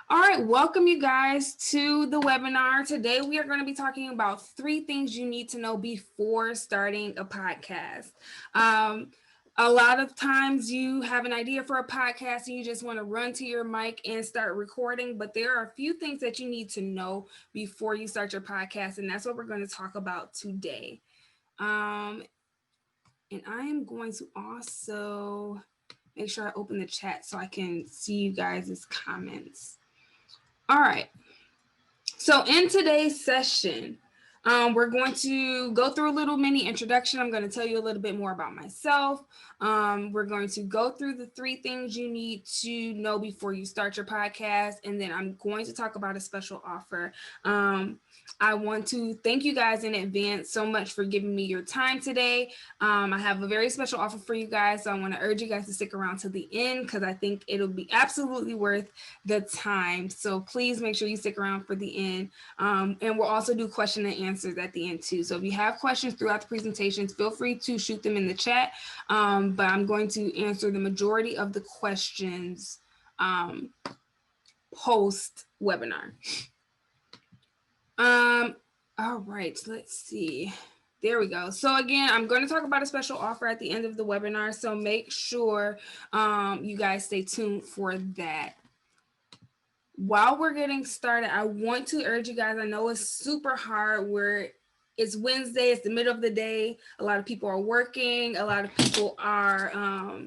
All right, welcome you guys to the webinar. Today we are going to be talking about 3 things you need to know before starting a podcast. A lot of times you have an idea for a podcast and you just want to run to your mic and start recording, but there are a few things that you need to know before you start your podcast, and that's what we're going to talk about today. And I am going to also make sure I open the chat so I can see you guys' comments. All right. So in today's session, we're going to go through a little mini introduction. I'm going to tell you a little bit more about myself. We're going to go through the 3 things you need to know before you start your podcast. And then I'm going to talk about a special offer. I want to thank you guys in advance so much for giving me your time today. I have a very special offer for you guys. So I want to urge you guys to stick around to the end because I think it'll be absolutely worth the time. So please make sure you stick around for the end. And we'll also do question and answers at the end too. So if you have questions throughout the presentations, feel free to shoot them in the chat. But I'm going to answer the majority of the questions post webinar. All right, let's see. There we go. So again, I'm going to talk about a special offer at the end of the webinar. So make sure you guys stay tuned for that. While we're getting started, I want to urge you guys, I know it's super hard where it's Wednesday, it's the middle of the day. A lot of people are working. A lot of people are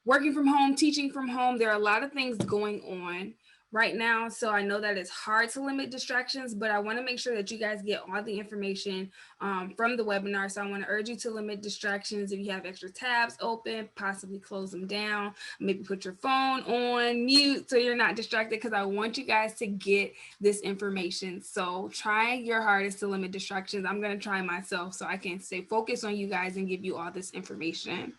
working from home, teaching from home. There are a lot of things going on right now. So I know that it's hard to limit distractions, but I want to make sure that you guys get all the information from the webinar. So I want to urge you to limit distractions. If you have extra tabs open, possibly close them down, maybe put your phone on mute so you're not distracted, because I want you guys to get this information. So try your hardest to limit distractions. I'm going to try myself so I can stay focused on you guys and give you all this information.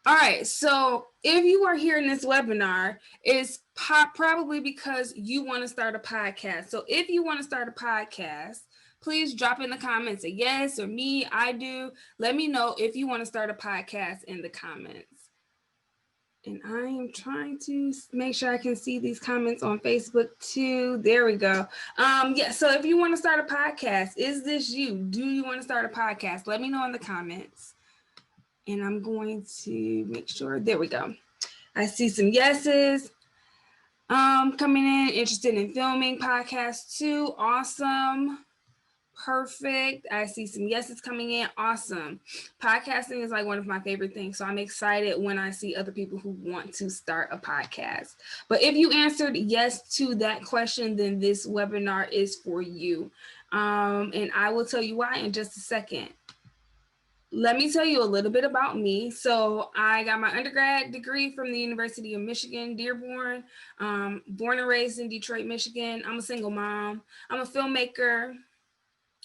All right, so if you are here in this webinar, it's probably because you want to start a podcast. So if you want to start a podcast, please drop in the comments a yes or me, I do. Let me know if you want to start a podcast in the comments. And I am trying to make sure I can see these comments on Facebook too. There we go. Yeah, so if you want to start a podcast, is this you? Do you want to start a podcast? Let me know in the comments. And I'm going to make sure, there we go. I see some yeses coming in, interested in filming podcasts too. Awesome. Perfect. I see some yeses coming in. Awesome. Podcasting is like one of my favorite things. So I'm excited when I see other people who want to start a podcast. But if you answered yes to that question, then this webinar is for you. And I will tell you why in just a second. Let me tell you a little bit about me. So I got my undergrad degree from the University of Michigan, Dearborn, born and raised in Detroit, Michigan. I'm a single mom. I'm a filmmaker.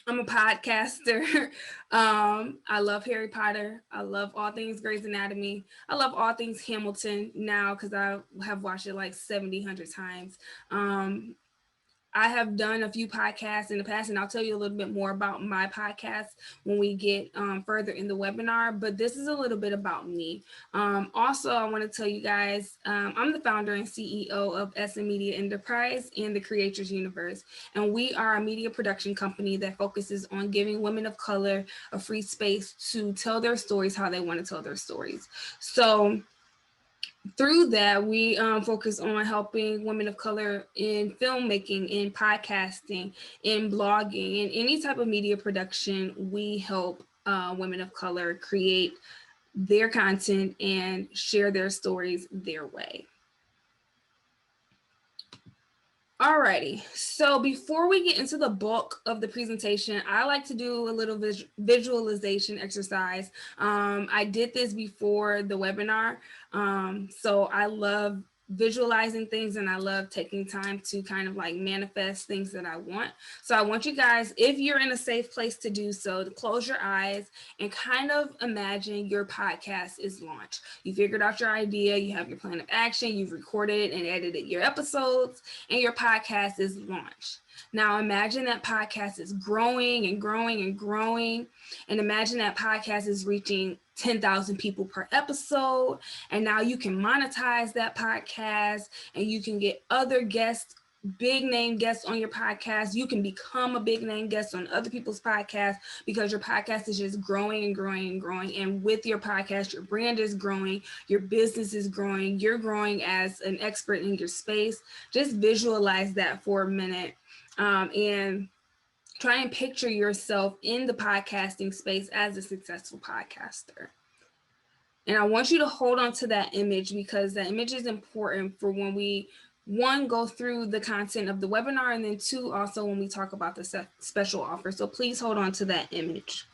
I'm a podcaster. I love Harry Potter. I love all things Grey's Anatomy. I love all things Hamilton now because I have watched it like 70, 100 times. I have done a few podcasts in the past, and I'll tell you a little bit more about my podcast when we get further in the webinar, but this is a little bit about me. Also, I want to tell you guys, I'm the founder and CEO of SM Media Enterprise and the Creators Universe, and we are a media production company that focuses on giving women of color a free space to tell their stories how they want to tell their stories. So through that, we focus on helping women of color in filmmaking, in podcasting, in blogging, in any type of media production. We help women of color create their content and share their stories their way. Alrighty, so before we get into the bulk of the presentation, I like to do a little visualization exercise. I did this before the webinar, so I love visualizing things and I love taking time to kind of like manifest things that I want. So I want you guys, if you're in a safe place to do so, to close your eyes and kind of imagine your podcast is launched. You figured out your idea, you have your plan of action, you've recorded and edited your episodes, and your podcast is launched. Now imagine that podcast is growing and growing and growing, and imagine that podcast is reaching 10,000 people per episode. And now you can monetize that podcast and you can get other guests, big name guests on your podcast. You can become a big name guest on other people's podcasts because your podcast is just growing and growing and growing. And with your podcast, your brand is growing, your business is growing, you're growing as an expert in your space. Just visualize that for a minute, and try and picture yourself in the podcasting space as a successful podcaster. And I want you to hold on to that image because that image is important for when we, one, go through the content of the webinar, and then two, also when we talk about the special offer. So please hold on to that image.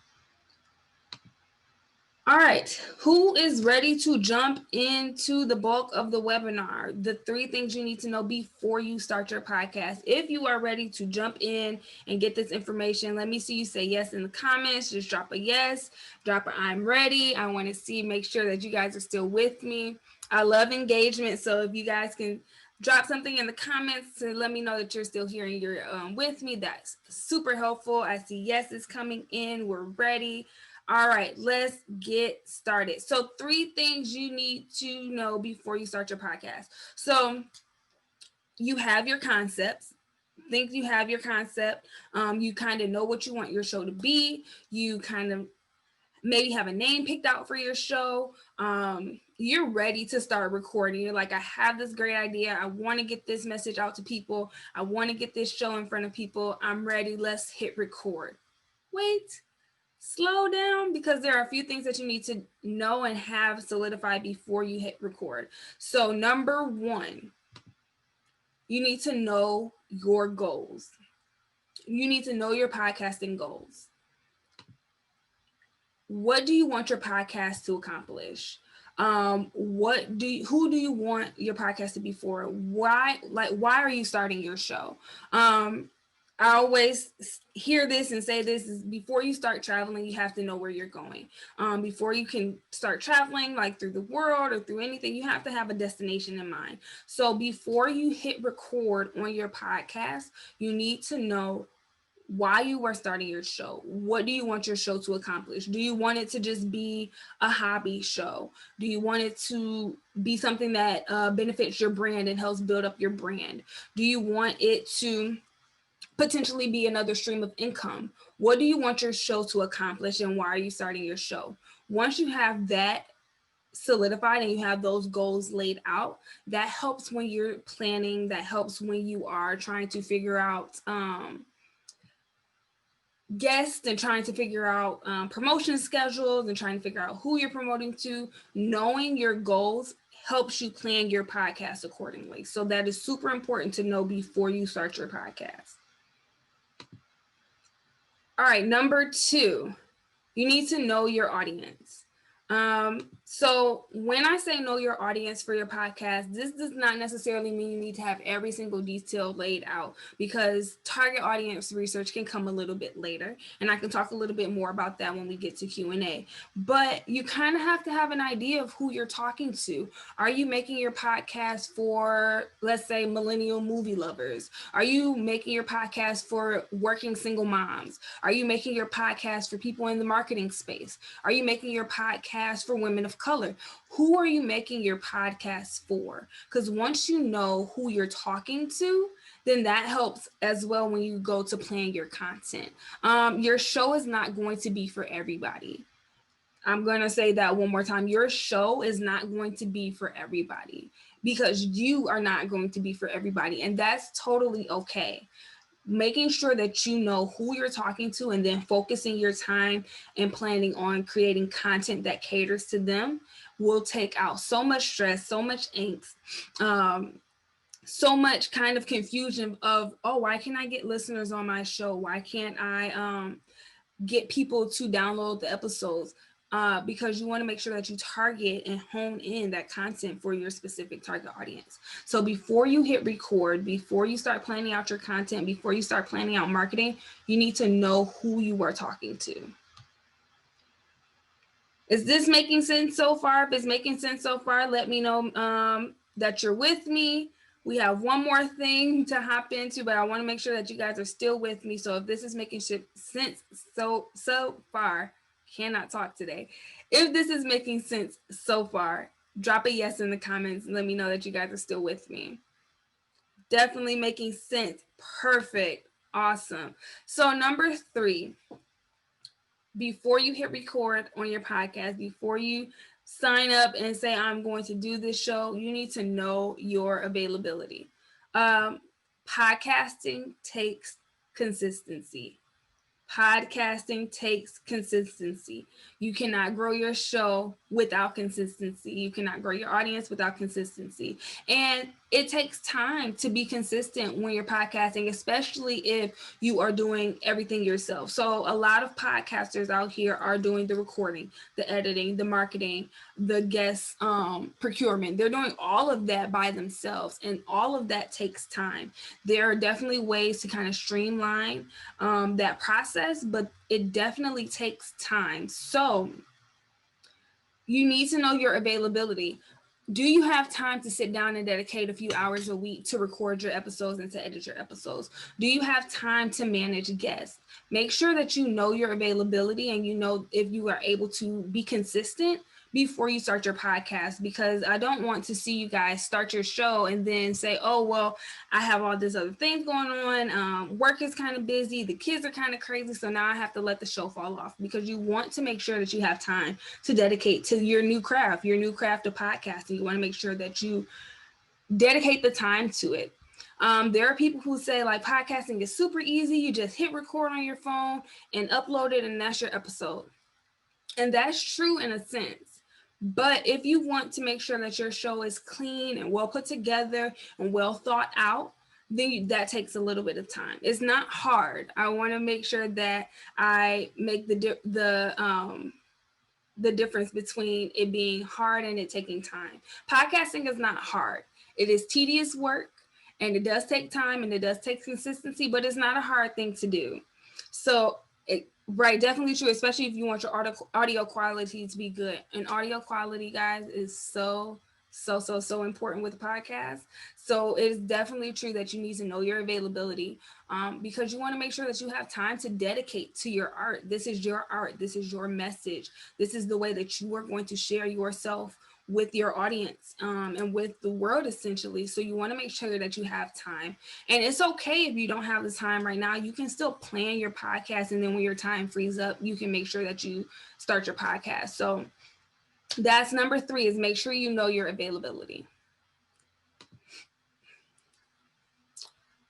All right, who is ready to jump into the bulk of the webinar? The 3 things you need to know before you start your podcast. If you are ready to jump in and get this information, let me see you say yes in the comments. Just drop a yes, drop a I'm ready. I want to see, make sure that you guys are still with me. I love engagement, so if you guys can drop something in the comments to let me know that you're still here and you're with me, that's super helpful. I see yes is coming in, we're ready. All right, let's get started. So 3 things you need to know before you start your podcast. So you have your concepts. Think you have your concept. You kind of know what you want your show to be. You kind of maybe have a name picked out for your show. You're ready to start recording. You're like, I have this great idea. I want to get this message out to people. I want to get this show in front of people. I'm ready. Let's hit record. Wait. Slow down, because there are a few things that you need to know and have solidified before you hit record. So number 1, you need to know your goals. You need to know your podcasting goals. What do you want your podcast to accomplish? Who do you want your podcast to be for? Why are you starting your show? I always hear this and say this is before you start traveling, you have to know where you're going. Before you can start traveling, like through the world or through anything, you have to have a destination in mind. So before you hit record on your podcast, you need to know why you are starting your show. What do you want your show to accomplish? Do you want it to just be a hobby show? Do you want it to be something that benefits your brand and helps build up your brand? Do you want it to potentially be another stream of income? What do you want your show to accomplish, and why are you starting your show? Once you have that solidified and you have those goals laid out, that helps when you're planning, that helps when you are trying to figure out guests and trying to figure out promotion schedules and trying to figure out who you're promoting to. Knowing your goals helps you plan your podcast accordingly. So that is super important to know before you start your podcast. All right, number 2, you need to know your audience. So when I say know your audience for your podcast, this does not necessarily mean you need to have every single detail laid out, because target audience research can come a little bit later. And I can talk a little bit more about that when we get to Q&A. But you kind of have to have an idea of who you're talking to. Are you making your podcast for, let's say, millennial movie lovers? Are you making your podcast for working single moms? Are you making your podcast for people in the marketing space? Are you making your podcast for women of color? Who are you making your podcast for? Because once you know who you're talking to, then that helps as well when you go to plan your content. Your show is not going to be for everybody. I'm going to say that one more time. Your show is not going to be for everybody, because you are not going to be for everybody. And that's totally okay. Making sure that you know who you're talking to and then focusing your time and planning on creating content that caters to them will take out so much stress, so much angst, so much kind of confusion of, oh, why can't I get listeners on my show? Why can't I get people to download the episodes? Because you want to make sure that you target and hone in that content for your specific target audience. So before you hit record, before you start planning out your content, before you start planning out marketing, you need to know who you are talking to. Is this making sense so far? If it's making sense so far, let me know that you're with me. We have one more thing to hop into, but I want to make sure that you guys are still with me. So if this is making sense so far, cannot talk today. If this is making sense so far, drop a yes in the comments and let me know that you guys are still with me. Definitely making sense. Perfect. Awesome. So number 3, before you hit record on your podcast, before you sign up and say, I'm going to do this show, you need to know your availability. Podcasting takes consistency. Podcasting takes consistency. You cannot grow your show without consistency. You cannot grow your audience without consistency. And it takes time to be consistent when you're podcasting, especially if you are doing everything yourself. So a lot of podcasters out here are doing the recording, the editing, the marketing, the guest procurement. They're doing all of that by themselves, and all of that takes time. There are definitely ways to kind of streamline that process, but it definitely takes time. So you need to know your availability. Do you have time to sit down and dedicate a few hours a week to record your episodes and to edit your episodes? Do you have time to manage guests? Make sure that you know your availability and you know if you are able to be consistent before you start your podcast, because I don't want to see you guys start your show and then say, oh, well, I have all these other things going on. Work is kind of busy. The kids are kind of crazy. So now I have to let the show fall off, because you want to make sure that you have time to dedicate to your new craft of podcasting. You want to make sure that you dedicate the time to it. There are people who say like podcasting is super easy. You just hit record on your phone and upload it, and that's your episode. And that's true in a sense. But if you want to make sure that your show is clean and well put together and well thought out, then that takes a little bit of time. It's not hard. I want to make sure that I make the difference between it being hard and it taking time. Podcasting is not hard. It is tedious work, and it does take time, and it does take consistency, but it's not a hard thing to do. So right, definitely true, especially if you want your audio quality to be good. And audio quality, guys, is so important with a podcast. So it's definitely true that you need to know your availability, because you want to make sure that you have time to dedicate to your art. This is your art. This is your message. This is the way that you are going to share yourself with your audience, and with the world, essentially. So you want to make sure that you have time. And it's okay if you don't have the time right now. You can still plan your podcast, and then when your time frees up, you can make sure that you start your podcast. So that's number 3, is make sure you know your availability.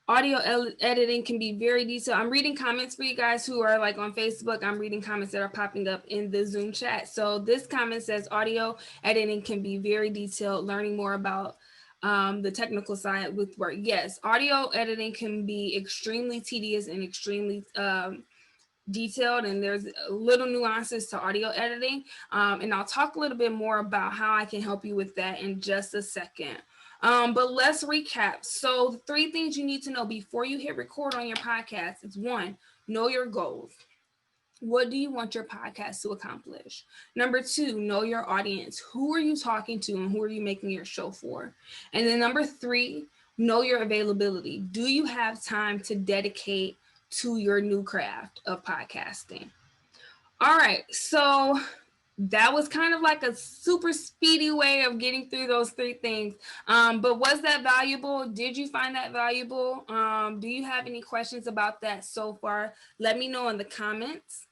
Audio editing can be very detailed. I'm reading comments for you guys who are like on Facebook. I'm reading comments that are popping up in the Zoom chat. So this comment says audio editing can be very detailed, learning more about the technical side with work. Yes, audio editing can be extremely tedious and extremely detailed, and there's little nuances to audio editing. And I'll talk a little bit more about how I can help you with that in just a second. But let's recap. So the 3 things you need to know before you hit record on your podcast is 1, know your goals. What do you want your podcast to accomplish? Number 2, know your audience. Who are you talking to and who are you making your show for? And then number 3, know your availability. Do you have time to dedicate to your new craft of podcasting? All right, so that was kind of like a super speedy way of getting through those 3 things. But was that valuable? Did you find that valuable? Do you have any questions about that so far? Let me know in the comments.